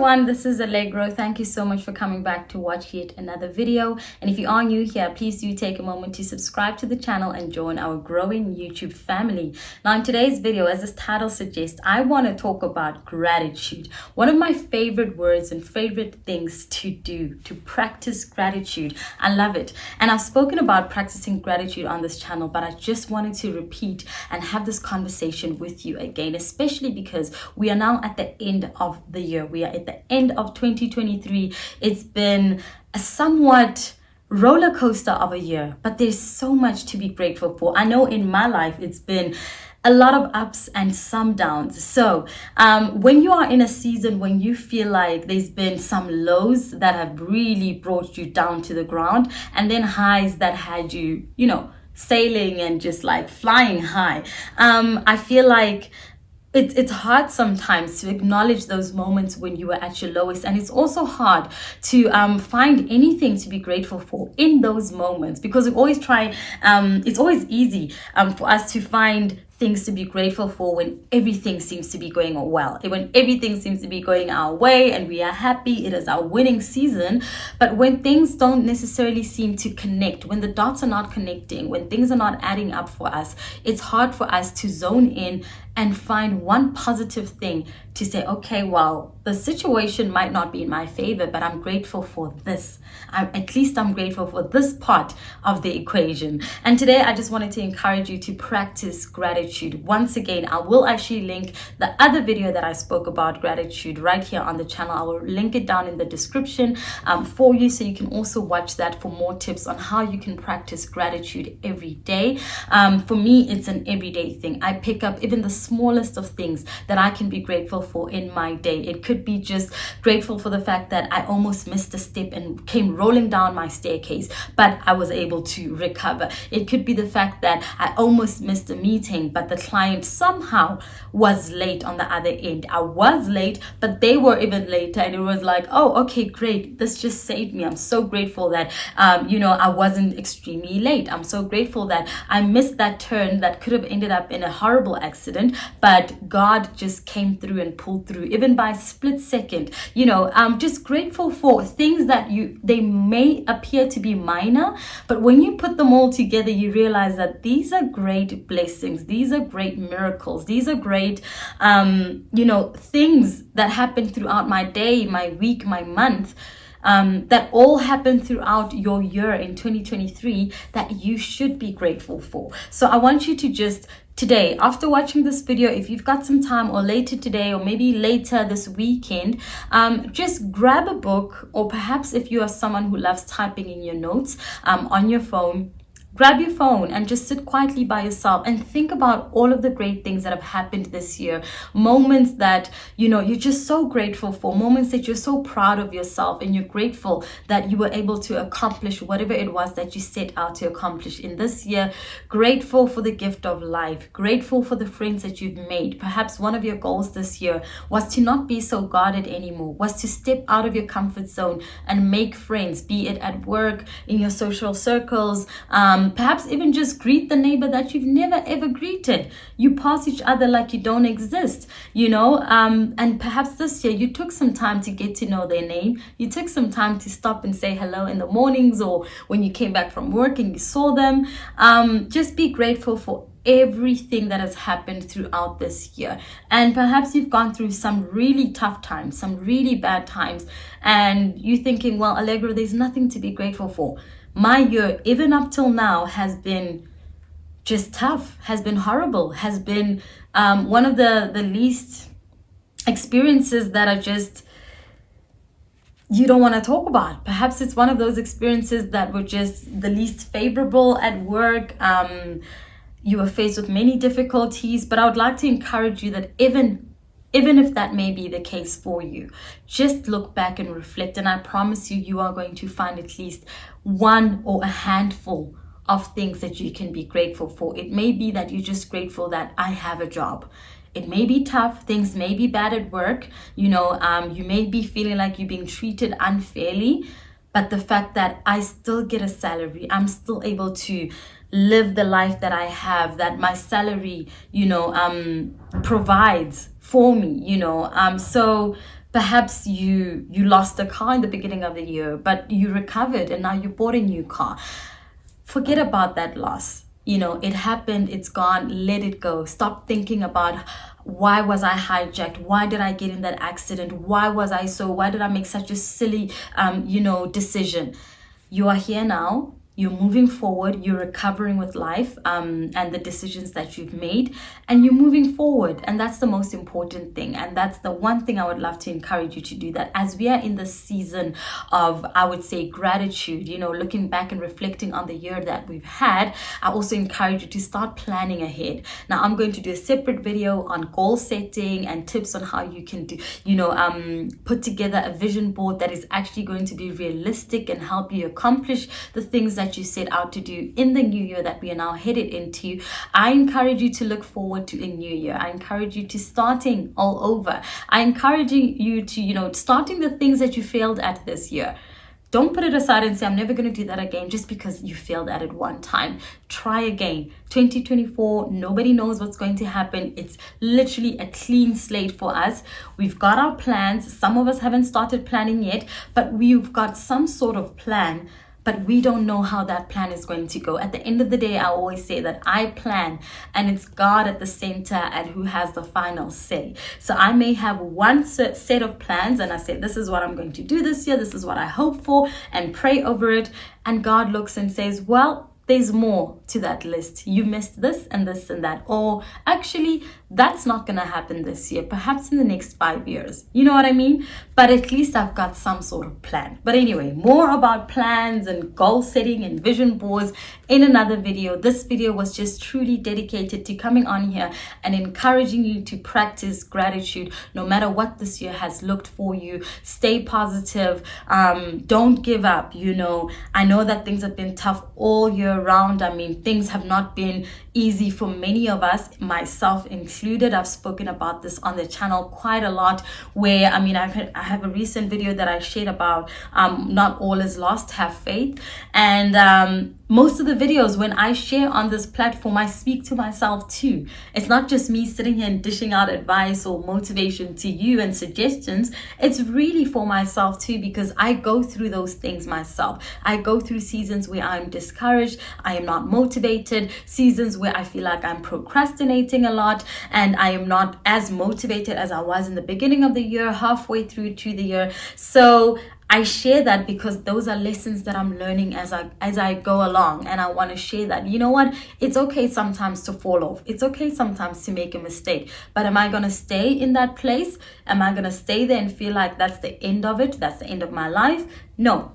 everyone, this is Allegro. Thank you so much for coming back to watch yet another video. And if you are new here, please do take a moment to subscribe to the channel and join our growing YouTube family. Now in today's video, as this title suggests, I want to talk about gratitude. One of my favorite words and favorite things to do, to practice gratitude. I love it. And I've spoken about practicing gratitude on this channel, but I just wanted to repeat and have this conversation with you again, especially because we are now at the end of the year. We are at the end of 2023. It's been a somewhat roller coaster of a year, but there's so much to be grateful for. I know in my life it's been a lot of ups and some downs. So when you are in a season when you feel like there's been some lows that have really brought you down to the ground, and then highs that had you, sailing and just like flying high, I feel like it's hard sometimes to acknowledge those moments when you were at your lowest, and it's also hard to find anything to be grateful for in those moments, because we always try, it's always easy for us to find things to be grateful for when everything seems to be going well, when everything seems to be going our way and we are happy, it is our winning season. But when things don't necessarily seem to connect, when the dots are not connecting, when things are not adding up for us, it's hard for us to zone in and find one positive thing to say, okay, well, the situation might not be in my favor, but I'm grateful for this. At least I'm grateful for this part of the equation. And today I just wanted to encourage you to practice gratitude. Once again, I will actually link the other video that I spoke about gratitude right here on the channel. I will link it down in the description for you, so you can also watch that for more tips on how you can practice gratitude every day. For me, it's an everyday thing. I pick up even the smallest of things that I can be grateful for in my day. It could be just grateful for the fact that I almost missed a step and came rolling down my staircase, but I was able to recover. It could be the fact that I almost missed a meeting, but the client somehow was late on the other end. I was late, but they were even later, and it was like, oh, okay, great. This just saved me. I'm so grateful that, I wasn't extremely late. I'm so grateful that I missed that turn that could have ended up in a horrible accident, but God just came through and pulled through, even by a split second. I'm just grateful for things that they may appear to be minor, but when you put them all together, you realize that these are great blessings. These are great miracles. These are great, things that happen throughout my day, my week, my month, that all happen throughout your year in 2023 that you should be grateful for. So I want you to just today, after watching this video, if you've got some time, or later today, or maybe later this weekend, just grab a book, or perhaps if you are someone who loves typing in your notes on your phone, grab your phone and just sit quietly by yourself and think about all of the great things that have happened this year. Moments that, you're just so grateful for. Moments that you're so proud of yourself, and you're grateful that you were able to accomplish whatever it was that you set out to accomplish in this year. Grateful for the gift of life. Grateful for the friends that you've made. Perhaps one of your goals this year was to not be so guarded anymore, was to step out of your comfort zone and make friends, be it at work, in your social circles, perhaps even just greet the neighbor that you've never ever greeted. You pass each other like you don't exist, and perhaps this year you took some time to get to know their name. You took some time to stop and say hello in the mornings, or when you came back from work and you saw them. Just be grateful for everything that has happened throughout this year. And perhaps you've gone through some really tough times, some really bad times, and you're thinking, well, Allegro, there's nothing to be grateful for. My year, even up till now, has been just tough, has been horrible, has been one of the least experiences that are just, you don't want to talk about. Perhaps it's one of those experiences that were just the least favorable at work. You were faced with many difficulties, but I would like to encourage you that even if that may be the case for you, just look back and reflect, and I promise you, you are going to find at least one or a handful of things that you can be grateful for. It may be that you're just grateful that I have a job. It may be tough, things may be bad at work, you may be feeling like you're being treated unfairly, but the fact that I still get a salary, I'm still able to live the life that I have, that my salary, provides for me, so Perhaps you lost a car in the beginning of the year, but you recovered and now you bought a new car. Forget about that loss. It happened, it's gone, let it go. Stop thinking about why was I hijacked? Why did I get in that accident? Why did I make such a silly, decision? You are here now. You're moving forward, you're recovering with life and the decisions that you've made, and you're moving forward. And that's the most important thing. And that's the one thing I would love to encourage you to do, that as we are in the season of, I would say, gratitude, looking back and reflecting on the year that we've had, I also encourage you to start planning ahead. Now, I'm going to do a separate video on goal setting and tips on how you can do, put together a vision board that is actually going to be realistic and help you accomplish the things that you set out to do in the new year that we are now headed into. I encourage you to look forward to a new year. I encourage you to starting all over. I encourage you to, starting the things that you failed at this year. Don't put it aside and say, I'm never going to do that again just because you failed at it one time. Try again. 2024, nobody knows what's going to happen. It's literally a clean slate for us. We've got our plans. Some of us haven't started planning yet, but we've got some sort of plan. But we don't know how that plan is going to go. At the end of the day, I always say that I plan and it's God at the center and who has the final say. So I may have one set of plans and I say, this is what I'm going to do this year. This is what I hope for, and pray over it. And God looks and says, well, there's more to that list. You missed this and this and that. Or actually, that's not going to happen this year. Perhaps in the next 5 years. You know what I mean? But at least I've got some sort of plan. But anyway, more about plans and goal setting and vision boards in another video. This video was just truly dedicated to coming on here and encouraging you to practice gratitude no matter what this year has looked for you. Stay positive. Don't give up. I know that things have been tough all year round. I mean, things have not been easy for many of us, myself included. I've spoken about this on the channel quite a lot, where I have a recent video that I shared about not all is lost, have faith. And most of the videos when I share on this platform, I speak to myself too. It's not just me sitting here and dishing out advice or motivation to you and suggestions. It's really for myself too, because I go through those things myself. I go through seasons where I'm discouraged, I am not motivated, seasons where I feel like I'm procrastinating a lot and I am not as motivated as I was in the beginning of the year, halfway through to the year. So I share that because those are lessons that I'm learning as I go along, and I want to share that. You know what? It's okay sometimes to fall off. It's okay sometimes to make a mistake. But am I going to stay in that place? Am I going to stay there and feel like that's the end of it? That's the end of my life? No.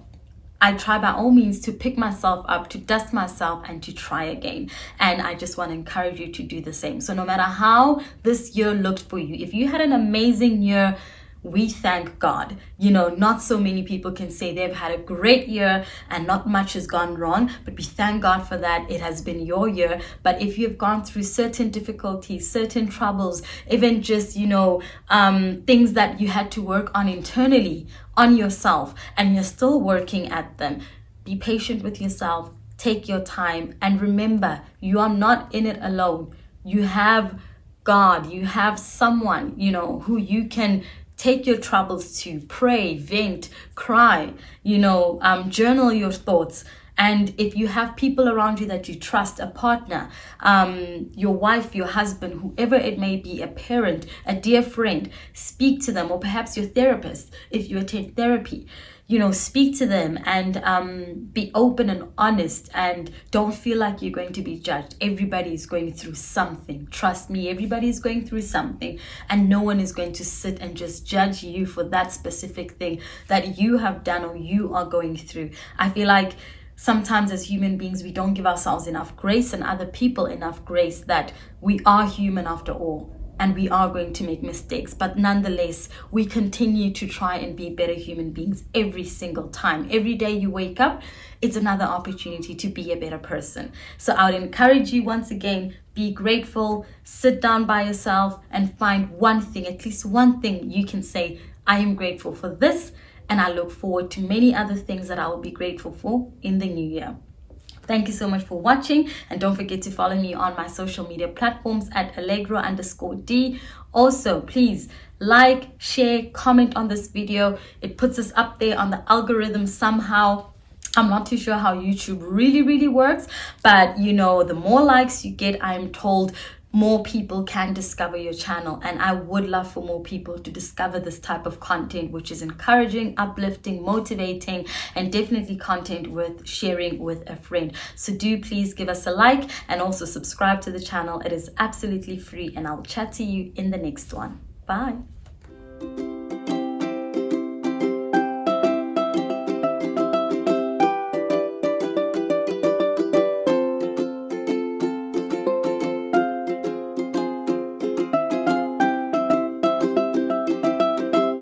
I try by all means to pick myself up, to dust myself, and to try again. And I just want to encourage you to do the same. So no matter how this year looked for you, if you had an amazing year, we thank God. Not so many people can say they've had a great year and not much has gone wrong, but we thank God for that. It has been your year. But if you've gone through certain difficulties, certain troubles, even just, things that you had to work on internally on yourself, and you're still working at them, be patient with yourself, take your time, and remember, you are not in it alone. You have God, you have someone, who you can take your troubles to, pray, vent, cry, journal your thoughts. And if you have people around you that you trust, a partner, your wife, your husband, whoever it may be, a parent, a dear friend, speak to them, or perhaps your therapist, if you attend therapy. Speak to them and be open and honest, and don't feel like you're going to be judged. Everybody is going through something. Trust me, everybody is going through something, and no one is going to sit and just judge you for that specific thing that you have done or you are going through. I feel like sometimes as human beings, we don't give ourselves enough grace and other people enough grace, that we are human after all. And we are going to make mistakes, but nonetheless, we continue to try and be better human beings every single time. Every day you wake up, it's another opportunity to be a better person. So I would encourage you once again, be grateful, sit down by yourself and find one thing, at least one thing you can say, I am grateful for this, and I look forward to many other things that I will be grateful for in the new year. Thank you so much for watching, and don't forget to follow me on my social media platforms at Allegro_D. Also, please like, share, comment on this video. It puts us up there on the algorithm somehow. I'm not too sure how YouTube really works, but you know, the more likes you get, I'm told, more people can discover your channel, and I would love for more people to discover this type of content, which is encouraging, uplifting, motivating, and definitely content worth sharing with a friend. So do please give us a like and also subscribe to the channel. It is absolutely free, and I'll chat to you in the next one. Bye.